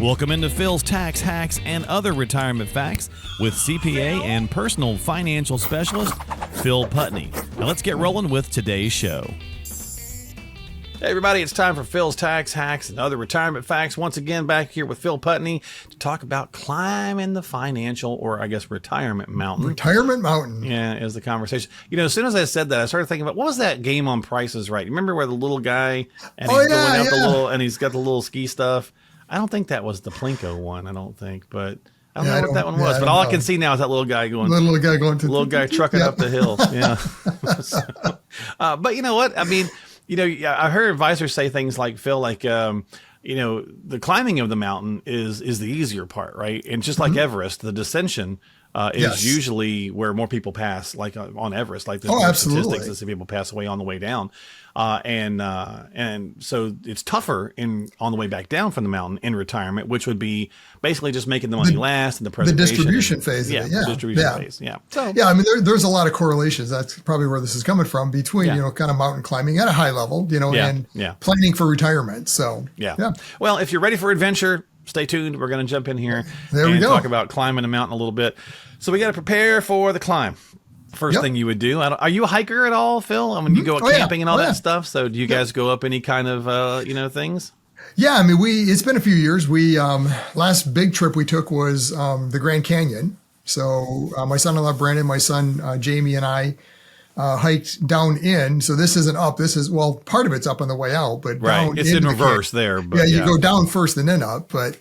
Welcome into Phil's Tax Hacks and Other Retirement Facts with CPA and personal financial specialist, Phil Putney. Now let's get rolling with today's show. Hey everybody, it's time for Phil's Tax Hacks and Other Retirement Facts. Once again, back here with Phil Putney to talk about climbing the financial, or I guess retirement mountain. Retirement mountain. Yeah, is the conversation. You know, as soon as I said that, I started thinking about, what was that game on Price is Right? You remember where the little guy, and he's going out the little, and he's got the little ski stuff? I don't think that was the Plinko one, I don't think, but I don't know what that one was. But all I can see now is that little guy going, little guy trucking up the hill. Yeah. But you know what? I mean, you know, I heard advisors say things like, Phil, like, you know, the climbing of the mountain is the easier part, right? And just like Everest, the descension is usually where more people pass, like on Everest, like there's statistics that see people pass away on the way down. And so it's tougher on the way back down from the mountain in retirement, which would be basically just making the money last and the preservation. The distribution phase. The distribution phase. Yeah. So, I mean, there's a lot of correlations. That's probably where this is coming from between, you know, kind of mountain climbing at a high level, you know, and planning for retirement. So, Well, if you're ready for adventure, stay tuned. We're going to jump in here and talk about climbing a mountain a little bit. So we got to prepare for the climb. First thing you would do. Are you a hiker at all, Phil? I mean, you go camping and all that stuff. So do you guys go up any kind of, you know, things? Yeah. I mean, it's been a few years. We, last big trip we took was the Grand Canyon. So my son-in-law, Brandon, my son, Jamie, and I hiked down in. So this isn't up. This is, well, part of it's up on the way out, but down it's in reverse there. But you go down first and then up. But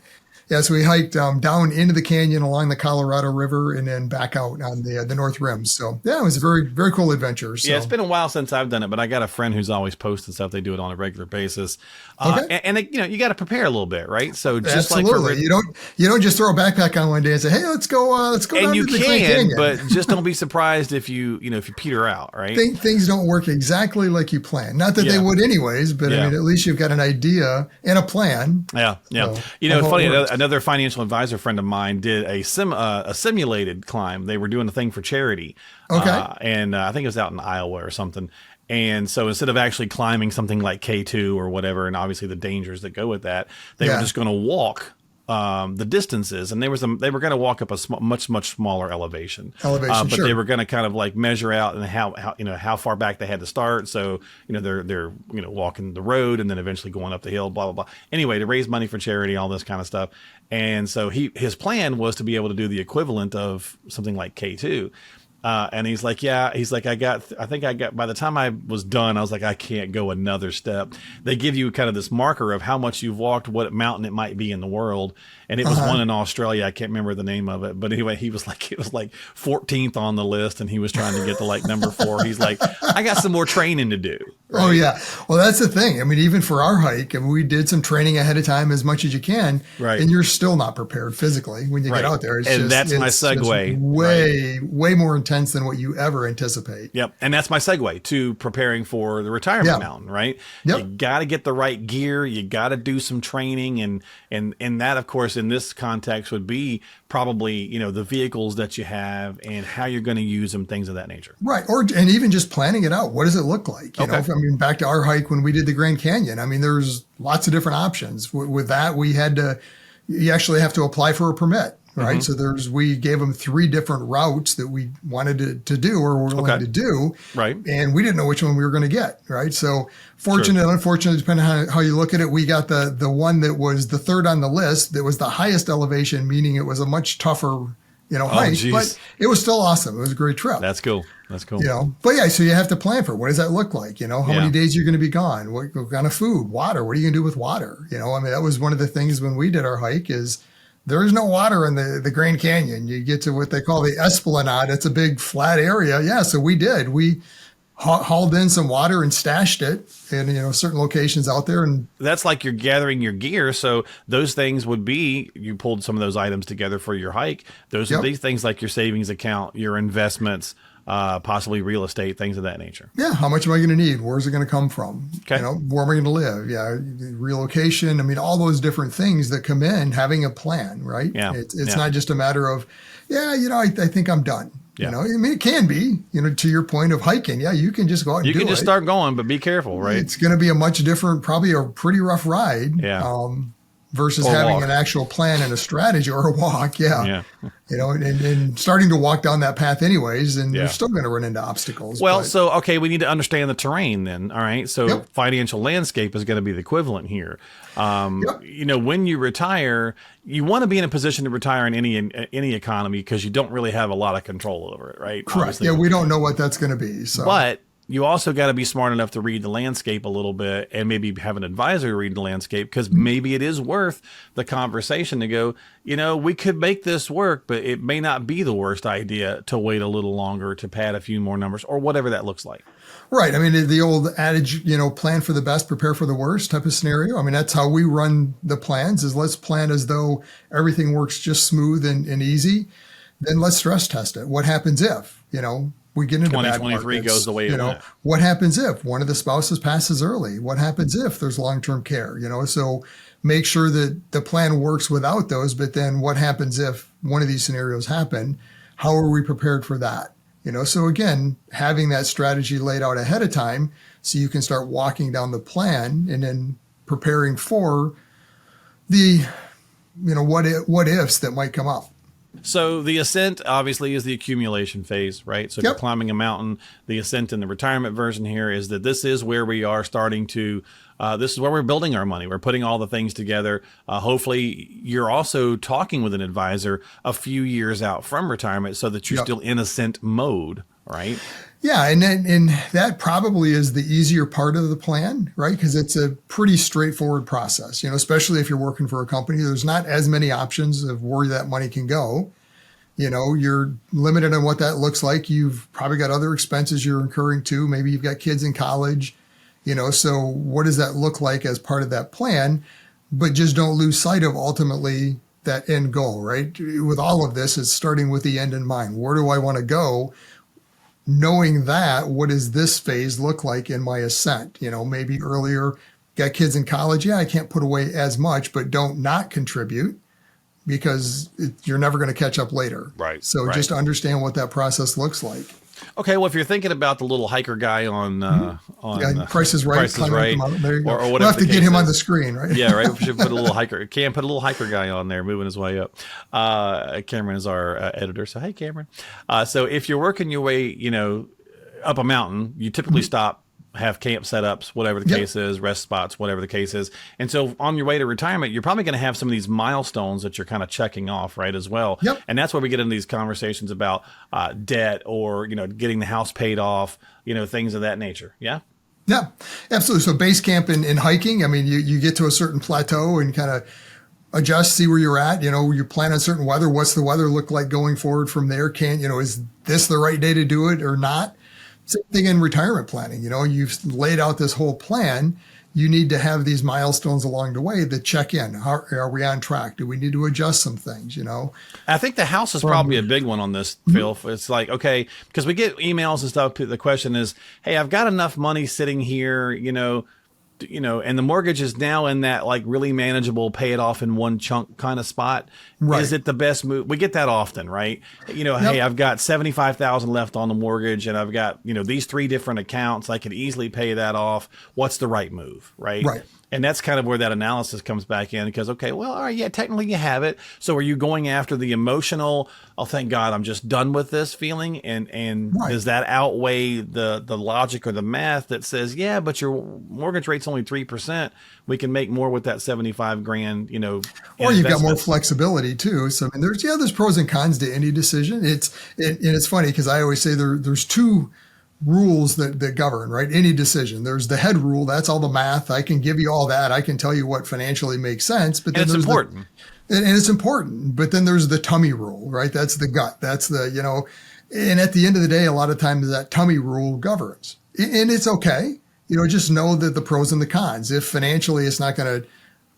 so we hiked down into the canyon along the Colorado River and then back out on the North Rim. So it was a very, very cool adventure. So. Yeah, it's been a while since I've done it, but I got a friend who's always posting stuff. They do it on a regular basis. And you know, you got to prepare a little bit, right? So just Absolutely. like you don't just throw a backpack on one day and say, hey, let's go and down you to the Grand Canyon. But just don't be surprised if you peter out, right? Things don't work exactly like you plan. Not that they would anyways, but I mean, at least you've got an idea and a plan. Yeah. So, you know, it's funny. Another financial advisor friend of mine did a simulated climb. They were doing a thing for charity. Okay. And I think it was out in Iowa or something. And so instead of actually climbing something like K2 or whatever, and obviously the dangers that go with that, they were just going to walk the distances, and they were going to walk up a much smaller elevation. But they were going to kind of like measure out and how far back they had to start. So they're walking the road and then eventually going up the hill, blah blah blah. Anyway, to raise money for charity, all this kind of stuff. And so his plan was to be able to do the equivalent of something like K2. And he's like, I think by the time I was done, I was like, I can't go another step. They give you kind of this marker of how much you've walked, what mountain it might be in the world. And it was one in Australia. I can't remember the name of it, but anyway, it was like 14th on the list, and he was trying to get to like number 4. He's like, I got some more training to do. Right? Oh yeah. Well, that's the thing. I mean, even for our hike, we did some training ahead of time as much as you can, and you're still not prepared physically when you get out there. That's my segue. Way more intense than what you ever anticipate. Yep. And that's my segue to preparing for the retirement mountain, right? Yep. You got to get the right gear. You got to do some training. And that, of course, in this context would be probably, the vehicles that you have and how you're going to use them, things of that nature. Right. And even just planning it out. What does it look like? You know, I mean, back to our hike when we did the Grand Canyon, I mean, there's lots of different options. With that, you actually have to apply for a permit. Right. So we gave them 3 different routes that we wanted to do or were willing to do. Right. And we didn't know which one we were going to get. Right. So fortunate and unfortunate, depending on how you look at it, we got the one that was the 3rd on the list. That was the highest elevation, meaning it was a much tougher, hike, but it was still awesome. It was a great trip. That's cool. But so you have to plan for what does that look like? How many days you're going to be gone? What kind of food, water? What are you going to do with water? I mean, that was one of the things when we did our hike is there is no water in the Grand Canyon. You get to what they call the Esplanade. It's a big flat area. Yeah. So we did. We hauled in some water and stashed it in, certain locations out there. And that's like you're gathering your gear. So those things would be, you pulled some of those items together for your hike. Those would be things like your savings account, your investments, possibly real estate, things of that nature. Yeah. How much am I going to need? Where's it going to come from? Okay. Where am I going to live? Yeah. Relocation. I mean, all those different things that come in, having a plan, right? Yeah. It's not just a matter of, I think I'm done. Yeah. I mean, it can be, to your point of hiking. Yeah. You can just go out and do it. You can just start going, but be careful, right? It's going to be a much different, probably a pretty rough ride. Yeah. versus Or having walk. an actual plan and a strategy, or a walk. Yeah. And starting to walk down that path anyways, and Yeah. you're still going to run into obstacles. Well, so, okay, we need to understand the terrain then. All right. So Yep. financial landscape is going to be the equivalent here. Yep. When you retire, you want to be in a position to retire in any economy because you don't really have a lot of control over it, right? Correct. Obviously. Yeah, we don't know what that's going to be. So, But you also got to be smart enough to read the landscape a little bit and maybe have an advisor read the landscape, because maybe it is worth the conversation to go, we could make this work, but it may not be the worst idea to wait a little longer to pad a few more numbers or whatever that looks like. right. I mean, the old adage, plan for the best, prepare for the worst type of scenario. I mean, that's how we run the plans, is let's plan as though everything works just smooth and easy. Then let's stress test it. What happens if, we get into 2023 bad markets, goes the way it went. What happens if one of the spouses passes early? What happens if there's long-term care? So make sure that the plan works without those. But then what happens if one of these scenarios happen? How are we prepared for that? So again, having that strategy laid out ahead of time so you can start walking down the plan and then preparing for the, what ifs that might come up. So the ascent obviously is the accumulation phase, right? So if you're Yep. climbing a mountain, the ascent in the retirement version here is that this is where we are starting to, this is where we're building our money. We're putting all the things together. Hopefully you're also talking with an advisor a few years out from retirement so that you're Yep. still in ascent mode, right? Yeah, and that probably is the easier part of the plan, right? Because it's a pretty straightforward process, especially if you're working for a company. There's not as many options of where that money can go. You're limited on what that looks like. You've probably got other expenses you're incurring too. Maybe you've got kids in college, so what does that look like as part of that plan? But just don't lose sight of ultimately that end goal, right? With all of this, it's starting with the end in mind. Where do I want to go? Knowing that, what does this phase look like in my ascent? Maybe earlier, got kids in college. Yeah, I can't put away as much, but don't not contribute, because you're never going to catch up later. Right, So right. just understand what that process looks like. Okay, well, if you're thinking about the little hiker guy on Price is Right. Price is climbing Right, up the mountain. There you go. or We'll whatever have to the get case him on is. the screen, right? Yeah, right. We should put a little hiker. Cam, put a little hiker guy on there, moving his way up. Cameron is our editor, so hey, Cameron. So if you're working your way, up a mountain, you typically stop, have camp setups, whatever the Yep. case is, rest spots, whatever the case is. And so on your way to retirement, you're probably going to have some of these milestones that you're kind of checking off, right, as well. Yep. And that's where we get into these conversations about debt, or getting the house paid off, things of that nature. Yeah. Yeah, absolutely. So base camp in hiking, I mean, you get to a certain plateau and kind of adjust, see where you're at. You plan on certain weather. What's the weather look like going forward from there? Is this the right day to do it or not? Same thing in retirement planning. You've laid out this whole plan. You need to have these milestones along the way that check in. How, are we on track? Do we need to adjust some things? I think the house is probably a big one on this, Phil. It's like, okay, because we get emails and stuff. The question is, hey, I've got enough money sitting here, and the mortgage is now in that like really manageable, pay it off in one chunk kind of spot. Right. Is it the best move? We get that often, right? Hey, I've got 75,000 left on the mortgage, and I've got, these 3 different accounts. I could easily pay that off. What's the right move? Right. Right. And that's kind of where that analysis comes back in, because, okay, well, all right, yeah, technically you have it. So are you going after the emotional, oh, thank God, I'm just done with this feeling? And Right. does that outweigh the logic or the math that says, yeah, but your mortgage rate's only 3%. We can make more with that 75 grand, Or you've got more flexibility too. So I mean, there's pros and cons to any decision. And it's funny because I always say there's 2 rules that govern, right? Any decision. There's the head rule. That's all the math. I can give you all that. I can tell you what financially makes sense. But then it's there's important. And it's important. But then there's the tummy rule, right? That's the gut. That's the, and at the end of the day, a lot of times that tummy rule governs. And it's okay. Just know that the pros and the cons. If financially it's not going to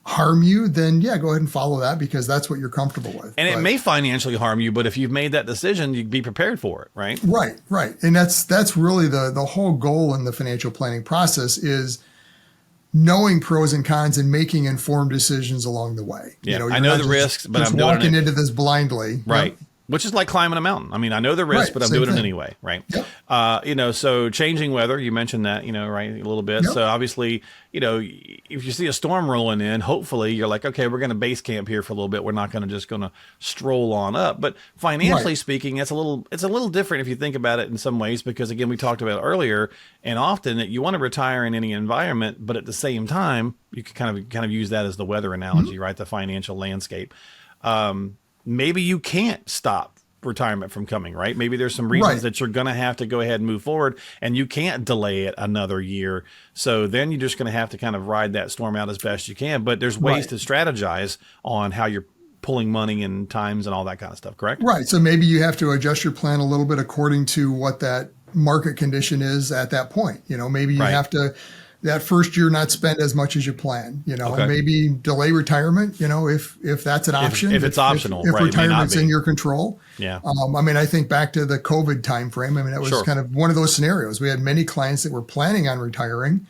harm you, then yeah, go ahead and follow that, because that's what you're comfortable with. And it may financially harm you, but if you've made that decision, you'd be prepared for it, right? Right. And that's really the whole goal in the financial planning process, is knowing pros and cons and making informed decisions along the way. Yeah, You're I know not the just- risks, but just I'm doing walking it. into this blindly. Right. Which is like climbing a mountain. I mean, I know the risk, Right, but I'm same doing it thing. anyway, right? Yep. So changing weather, you mentioned that, right, a little bit. Yep. So obviously, if you see a storm rolling in, hopefully you're like, okay, we're going to base camp here for a little bit. We're not going to stroll on up. But financially Right. speaking, it's a little different if you think about it in some ways, because again, we talked about it earlier, and often that you want to retire in any environment, but at the same time, you can kind of use that as the weather analogy, right? The financial landscape. Maybe you can't stop retirement from coming, right? Maybe there's some reasons Right. that you're going to have to go ahead and move forward, and you can't delay it another year. So then you're just going to have to kind of ride that storm out as best you can. But there's ways Right. to strategize on how you're pulling money and times and all that kind of stuff, correct? Right. So maybe you have to adjust your plan a little bit according to what that market condition is at that point. Maybe you Right. have to that first year not spend as much as you plan, Okay. and maybe delay retirement, if that's an option. If it's optional, if right, it may not retirement's be. in your control. Yeah. I think back to the COVID timeframe. That was Sure. kind of one of those scenarios. We had many clients that were planning on retiring.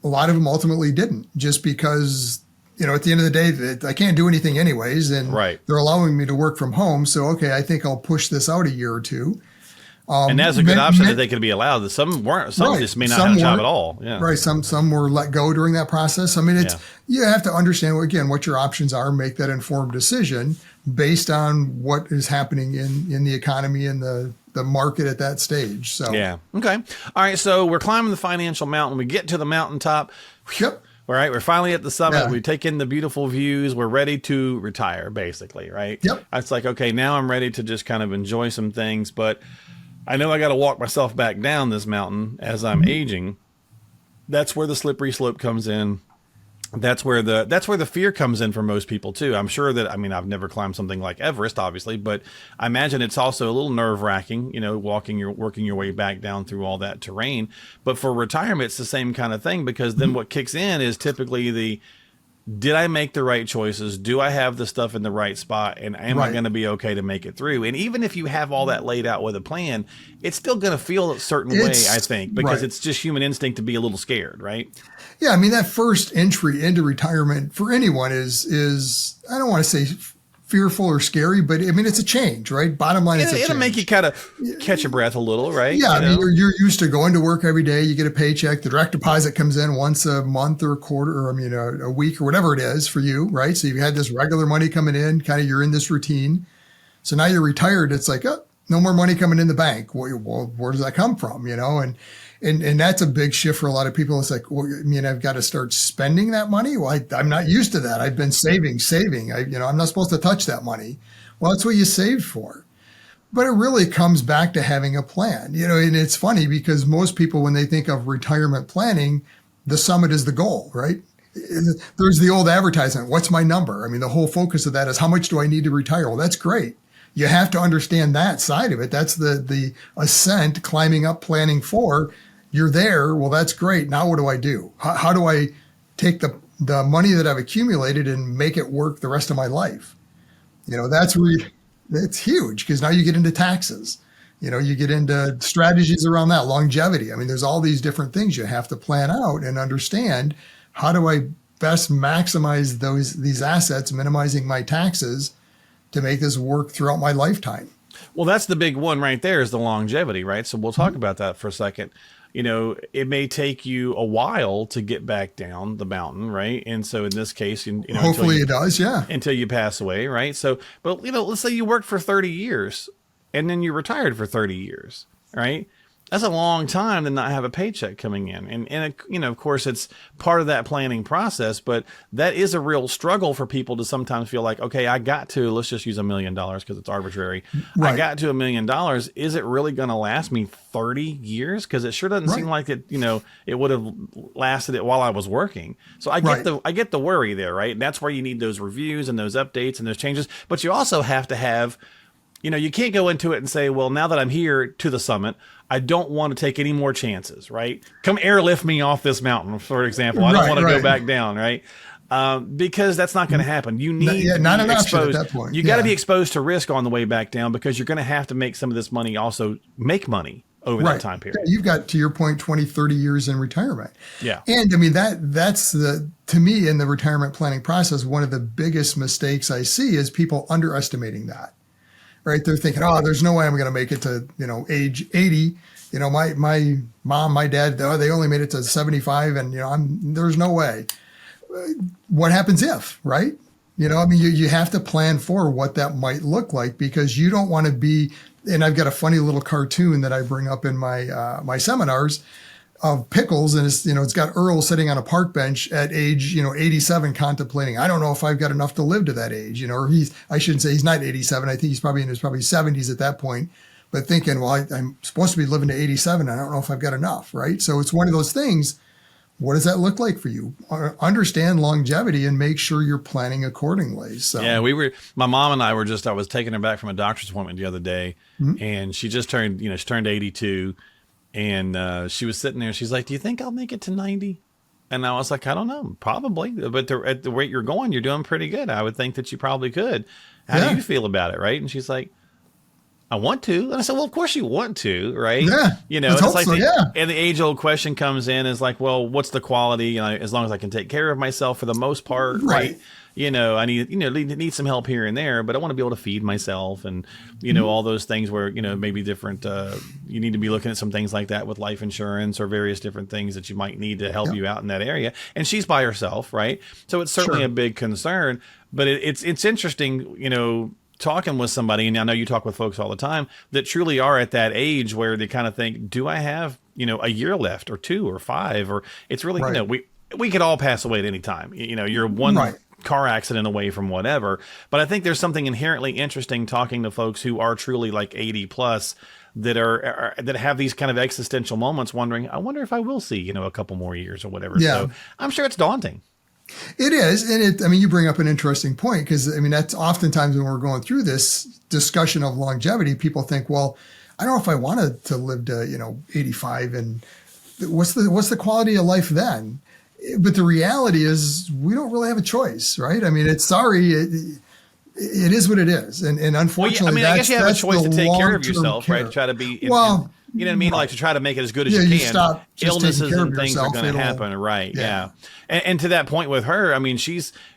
A lot of them ultimately didn't, just because at the end of the day, I can't do anything anyways, and Right. they're allowing me to work from home. So, okay, I think I'll push this out a year or two. And that's a good option that they could be allowed. Some weren't. Some Right. just may not Some have a job weren't. at all. Yeah. Right. Some were let go during that process. Yeah. You have to understand again what your options are, make that informed decision based on what is happening in the economy and the market at that stage. So Yeah. Okay. All right. So we're climbing the financial mountain. We get to the mountaintop. Yep. All right, we're finally at the summit. Yeah. We take in the beautiful views. We're ready to retire, basically, right? Yep. It's like, okay, now I'm ready to just kind of enjoy some things, but I know I got to walk myself back down this mountain as I'm aging. That's where the slippery slope comes in. That's where the fear comes in for most people too. I'm sure that, I've never climbed something like Everest, obviously, but I imagine it's also a little nerve wracking, working your way back down through all that terrain. But for retirement, it's the same kind of thing, because then what kicks in is typically did I make the right choices? Do I have the stuff in the right spot? And am I Right. going to be okay to make it through? And even if you have all that laid out with a plan, it's still going to feel a certain way, I think, because right. it's just human instinct to be a little scared, right? Yeah, that first entry into retirement for anyone is I don't want to say fearful or scary, but it's a change, right? Bottom line, It'll make you kind of catch your breath a little, right? Yeah, you're used to going to work every day. You get a paycheck. The direct deposit comes in once a month or a quarter, or a week or whatever it is for you, right? So you had this regular money coming in, kind of you're in this routine. So now you're retired. It's like, oh, no more money coming in the bank. Well, where does that come from? And that's a big shift for a lot of people. It's like, well, I've got to start spending that money. Well, I'm not used to that. I've been saving. I'm not supposed to touch that money. Well, that's what you saved for. But it really comes back to having a plan, and it's funny because most people, when they think of retirement planning, the summit is the goal, right? There's the old advertisement. What's my number? The whole focus of that is how much do I need to retire? Well, that's great. You have to understand that side of it. That's the ascent, climbing up, planning for. You're there. Well, that's great. Now what do I do? How do I take the money that I've accumulated and make it work the rest of my life? That's huge, because now you get into taxes. You get into strategies around that, longevity. There's all these different things you have to plan out and understand. How do I best maximize these assets, minimizing my taxes to make this work throughout my lifetime? Well, that's the big one right there, is the longevity, right? So we'll talk about that for a second. It may take you a while to get back down the mountain, right? And so in this case, Hopefully it does, yeah. Until you pass away, right? So, but let's say you worked for 30 years and then you retired for 30 years, right? That's a long time to not have a paycheck coming in. And of course, it's part of that planning process, but that is a real struggle for people to sometimes feel like, okay, let's just use $1 million because it's arbitrary. Right. I got to $1 million. Is it really going to last me 30 years? Because it sure doesn't seem like it, it would have lasted it while I was working. So I get the worry there, right? And that's where you need those reviews and those updates and those changes. But you also have to have, you can't go into it and say, well, now that I'm here to the summit, I don't want to take any more chances, right? Come airlift me off this mountain, for example. I don't want to go back down, right? Because that's not going to happen. You need not to an be option exposed. at that point. You got to be exposed to risk on the way back down, because you're going to have to make some of this money also make money over that time period. You've got, to your point, 20, 30 years in retirement. Yeah. And that's to me, in the retirement planning process, one of the biggest mistakes I see is people underestimating that. right? They're thinking, oh, there's no way I'm going to make it to, age 80. My mom, my dad, they only made it to 75, and there's no way. What happens if, right? You have to plan for what that might look like, because you don't want to be. And I've got a funny little cartoon that I bring up in my seminars of Pickles, and it's got Earl sitting on a park bench at age 87, contemplating, I don't know if I've got enough to live to that age, or I shouldn't say he's not 87. I think he's probably in his 70s at that point, but thinking, well, I'm supposed to be living to 87. I don't know if I've got enough, right? So it's one of those things. What does that look like for you? Understand longevity and make sure you're planning accordingly. So yeah, my mom and I was taking her back from a doctor's appointment the other day, and she just turned 82, and she was sitting there. She's like, "Do you think I'll make it to 90?" And I was like, "I don't know, probably, but at the rate you're going, you're doing pretty good. I would think that you probably could. How do you feel about it, right?" And she's like, I want to. And I said, well, of course you want to, right? Yeah. And it's like, and the age old question comes in is like, well, what's the quality? As long as I can take care of myself for the most part, right? I need some help here and there, but I want to be able to feed myself, and, all those things where, maybe different, you need to be looking at some things like that with life insurance or various different things that you might need to help you out in that area. And she's by herself, right? So it's certainly a big concern, but it's interesting, talking with somebody, and I know you talk with folks all the time that truly are at that age where they kind of think, do I have, a year left, or 2 or 5, or it's really, we could all pass away at any time. You're one car accident away from whatever. But I think there's something inherently interesting talking to folks who are truly like 80 plus that that have these kind of existential moments, wondering, I wonder if I will see, a couple more years or whatever. Yeah. So I'm sure it's daunting. It is. And you bring up an interesting point, because that's oftentimes when we're going through this discussion of longevity, people think, well, I don't know if I wanted to live to, 85, and what's the quality of life then? But the reality is we don't really have a choice, right? It is what it is. And unfortunately, I guess you have a choice to take care of yourself, right? To try to be, you know what I mean? Like to try to make it as good as you can. Illnesses and things are going to happen, right? Yeah. And to that point with her,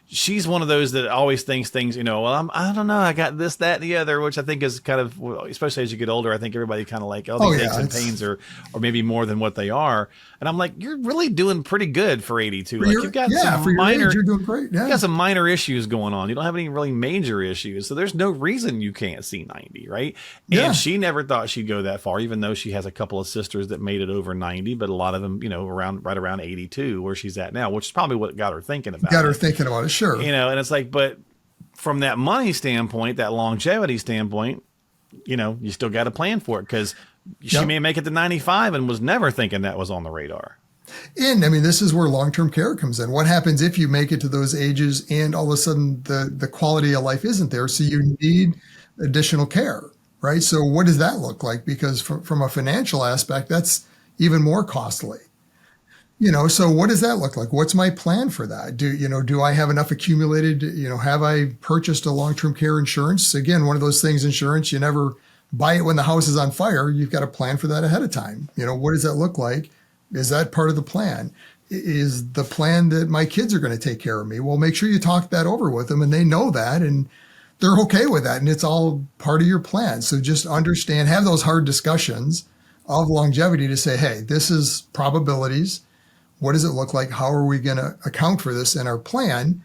she's one of those that always thinks things, I don't know, I got this, that, and the other, which I think is kind of, especially as you get older, I think everybody kind of like, these aches and pains are maybe more than what they are. And I'm like, you're really doing pretty good for 82. Like you've got some minor, you're doing great. Yeah. You got some minor issues going on. You don't have any really major issues. So there's no reason you can't see 90, right? And she never thought she'd go that far, even though she has a couple of sisters that made it over 90, but a lot of them, right around 82, where she's at now, which is probably what got her thinking about it. Sure. And it's like, but from that money standpoint, that longevity standpoint, you still got to plan for it, because she may make it to 95 and was never thinking that was on the radar. And this is where long-term care comes in. What happens if you make it to those ages and all of a sudden the quality of life isn't there? So you need additional care, right? So what does that look like? Because from a financial aspect, that's even more costly. So what does that look like? What's my plan for that? Do I have enough accumulated? Have I purchased a long-term care insurance? Again, one of those things, insurance, you never buy it when the house is on fire. You've got to plan for that ahead of time. What does that look like? Is that part of the plan? Is the plan that my kids are going to take care of me? Well, make sure you talk that over with them, and they know that, and they're okay with that. And it's all part of your plan. So just understand, have those hard discussions of longevity to say, hey, this is probabilities. What does it look like? How are we going to account for this in our plan?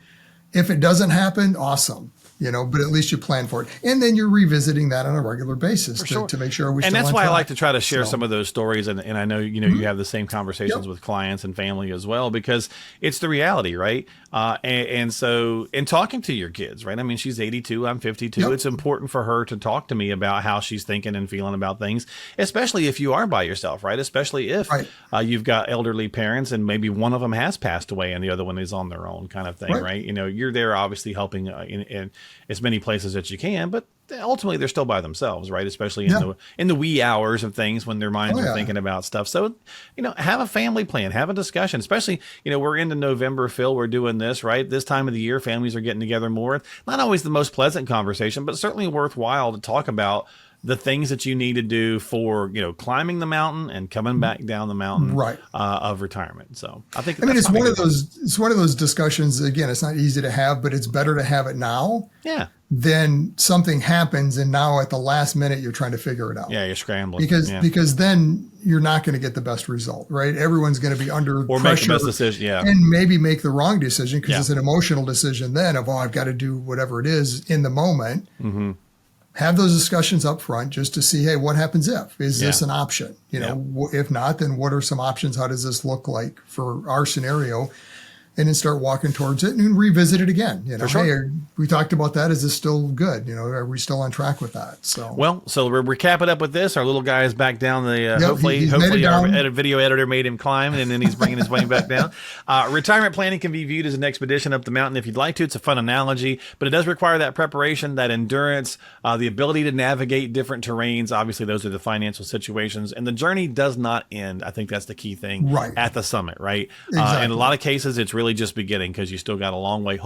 If it doesn't happen, awesome. But at least you plan for it. And then you're revisiting that on a regular basis to make sure we still. And that's why I like to try to share some of those stories. And I know, you have the same conversations with clients and family as well, because it's the reality, right? And so in talking to your kids, right? She's 82, I'm 52. It's important for her to talk to me about how she's thinking and feeling about things, especially if you are by yourself, right? Especially if you've got elderly parents and maybe one of them has passed away and the other one is on their own, kind of thing, right? You're there obviously helping in as many places as you can, but ultimately they're still by themselves, right? Especially in the wee hours of things when their minds are thinking about stuff. So, have a family plan, have a discussion, especially, we're into November, Phil, we're doing this, right? This time of the year, families are getting together more. Not always the most pleasant conversation, but certainly worthwhile to talk about the things that you need to do for, climbing the mountain and coming back down the mountain of retirement. So I think, it's one of those discussions. Again, it's not easy to have, but it's better to have it now then something happens, and now at the last minute you're trying to figure it out. Yeah, you're scrambling. Because then you're not going to get the best result, right? Everyone's going to be under or pressure make the best decision, and maybe make the wrong decision because it's an emotional decision then of, I've got to do whatever it is in the moment. Mm-hmm. Have those discussions up front just to see, hey, what happens if? Is this an option? If not, then what are some options? How does this look like for our scenario? And then start walking towards it and revisit it again. Hey, we talked about that. Is this still good? Are we still on track with that? So we're capping up with this. Our little guy is back down the. Hopefully, our video editor made him climb, and then he's bringing his way back down. Retirement planning can be viewed as an expedition up the mountain if you'd like to. It's a fun analogy, but it does require that preparation, that endurance, the ability to navigate different terrains. Obviously, those are the financial situations, and the journey does not end. I think that's the key thing at the summit, right? Exactly. In a lot of cases, it's really just beginning because you still got a long way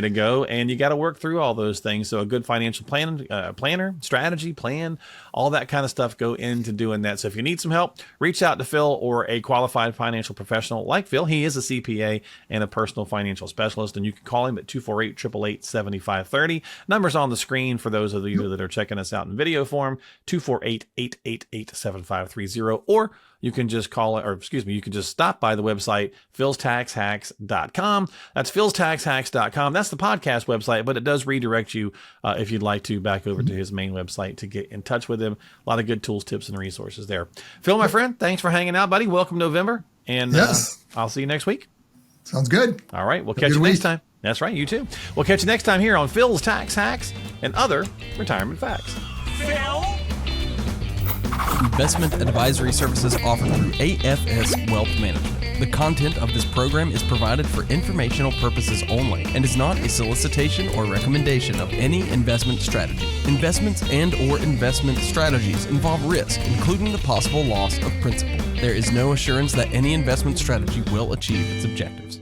to go, and you got to work through all those things. So a good financial planner, strategy, plan, all that kind of stuff go into doing that. So if you need some help, reach out to Phil or a qualified financial professional like Phil. He is a CPA and a personal financial specialist, and you can call him at 248-888-7530. Numbers on the screen for those of you that are checking us out in video form, 248-888-7530, or you can just you can just stop by the website, philstaxhacks.com. That's philstaxhacks.com. That's the podcast website, but it does redirect you, if you'd like to, back over to his main website to get in touch with him. A lot of good tools, tips, and resources there. Phil, my friend, thanks for hanging out, buddy. Welcome November, and I'll see you next week. Sounds good. All right, we'll catch you next time. That's right, you too. We'll catch you next time here on Phil's Tax Hacks and other retirement facts. Phil? Investment advisory services offered through AFS Wealth Management. The content of this program is provided for informational purposes only and is not a solicitation or recommendation of any investment strategy. Investments and/or investment strategies involve risk, including the possible loss of principal. There is no assurance that any investment strategy will achieve its objectives.